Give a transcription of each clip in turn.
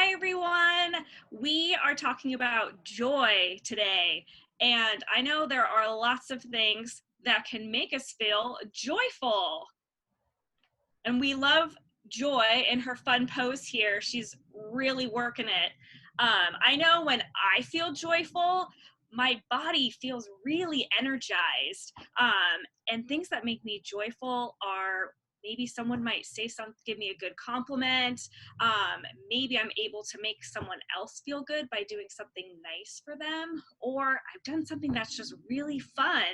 Hi, everyone. We are talking about joy today. And I know there are lots of things that can make us feel joyful. And we love Joy in her fun pose here. She's really working it. I know when I feel joyful, my body feels really energized. And things that make me joyful are maybe someone might say something, give me a good compliment. Maybe I'm able to make someone else feel good by doing something nice for them, or I've done something that's just really fun.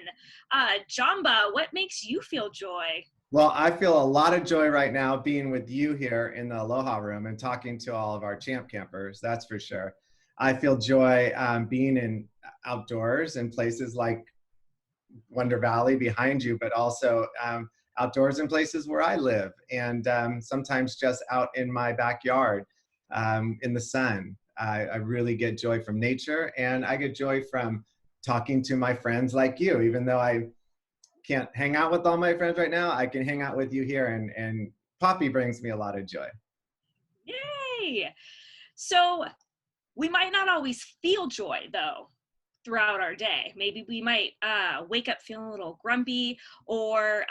Jamba, what makes you feel joy? Well, I feel a lot of joy right now being with you here in the Aloha Room and talking to all of our champ campers, that's for sure. I feel joy being in outdoors in places like Wonder Valley behind you, but also outdoors in places where I live, and sometimes just out in my backyard in the sun. I really get joy from nature, and I get joy from talking to my friends like you. Even though I can't hang out with all my friends right now, I can hang out with you here, and Poppy brings me a lot of joy. Yay! So we might not always feel joy though throughout our day. Maybe we might wake up feeling a little grumpy, or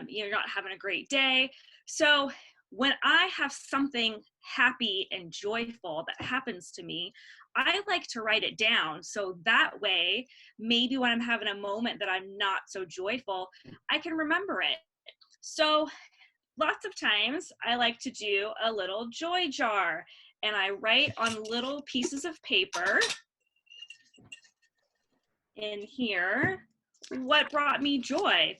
you're not having a great day. So when I have something happy and joyful that happens to me, I like to write it down. So that way, maybe when I'm having a moment that I'm not so joyful, I can remember it. So lots of times I like to do a little joy jar, and I write on little pieces of paper in here what brought me joy.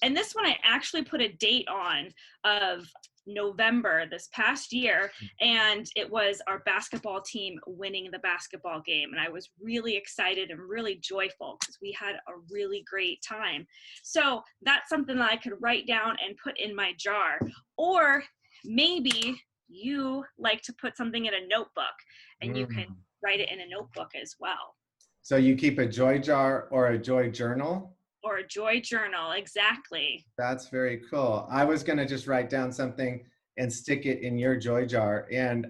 And this one I actually put a date on of November this past year, and it was our basketball team winning the basketball game, and I was really excited and really joyful because we had a really great time. So that's something that I could write down and put in my jar. Or maybe you like to put something in a notebook, and you can write it in a notebook as well. So you keep a joy jar or a joy journal? Or a joy journal, exactly. That's very cool. I was going to just write down something and stick it in your joy jar. And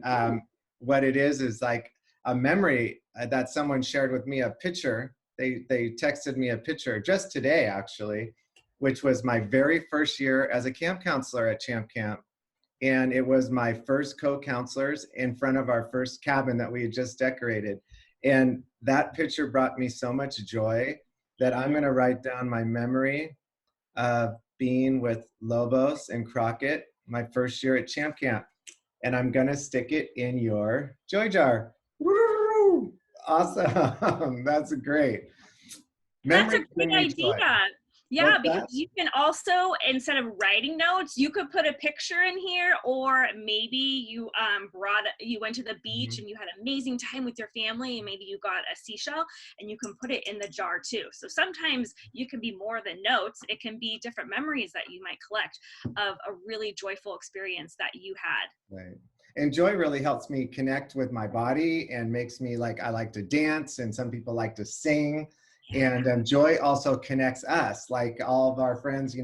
what it is like a memory that someone shared with me, a picture. They texted me a picture just today, actually, which was my very first year as a camp counselor at Champ Camp. And it was my first co-counselors in front of our first cabin that we had just decorated. And that picture brought me so much joy that I'm going to write down my memory of being with Lobos and Crockett my first year at Champ Camp. And I'm going to stick it in your joy jar. Woo! Awesome. That's great. That's a Memories great bring me idea. joy. Yeah, What's because that? you can also, instead of writing notes, you could put a picture in here, or maybe you you went to the beach and you had an amazing time with your family, and maybe you got a seashell, and you can put it in the jar too. So sometimes you can be more than notes. It can be different memories that you might collect of a really joyful experience that you had. Right. And joy really helps me connect with my body and makes me I like to dance, and some people like to sing. And joy also connects us, like all of our friends,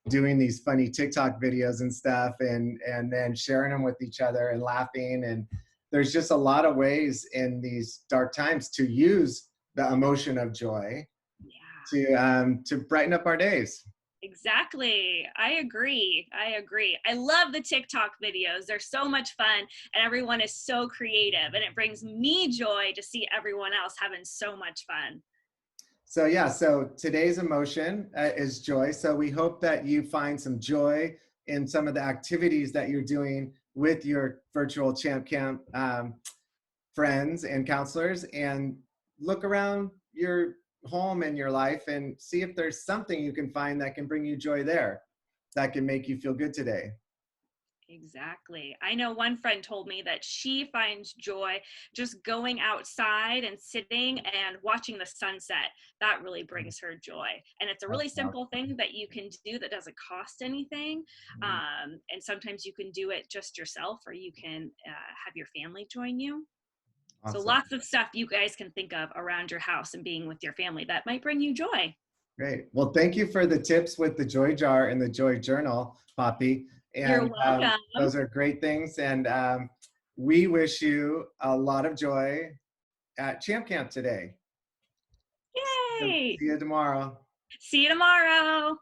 doing these funny TikTok videos and stuff, and then sharing them with each other and laughing. And there's just a lot of ways in these dark times to use the emotion of joy to brighten up our days. Exactly. I agree. I love the TikTok videos. They're so much fun, and everyone is so creative, and it brings me joy to see everyone else having so much fun. So today's emotion is joy. So we hope that you find some joy in some of the activities that you're doing with your virtual Champ Camp friends and counselors, and look around your home and your life and see if there's something you can find that can bring you joy there, that can make you feel good today. Exactly. I know one friend told me that she finds joy just going outside and sitting and watching the sunset. That really brings her joy. And it's a really simple thing that you can do that doesn't cost anything. And sometimes you can do it just yourself, or you can have your family join you. Awesome. So lots of stuff you guys can think of around your house and being with your family that might bring you joy. Great. Well, thank you for the tips with the joy jar and the joy journal, Poppy. You're And welcome. those are great things. And we wish you a lot of joy at Champ Camp today. Yay! See you tomorrow. See you tomorrow.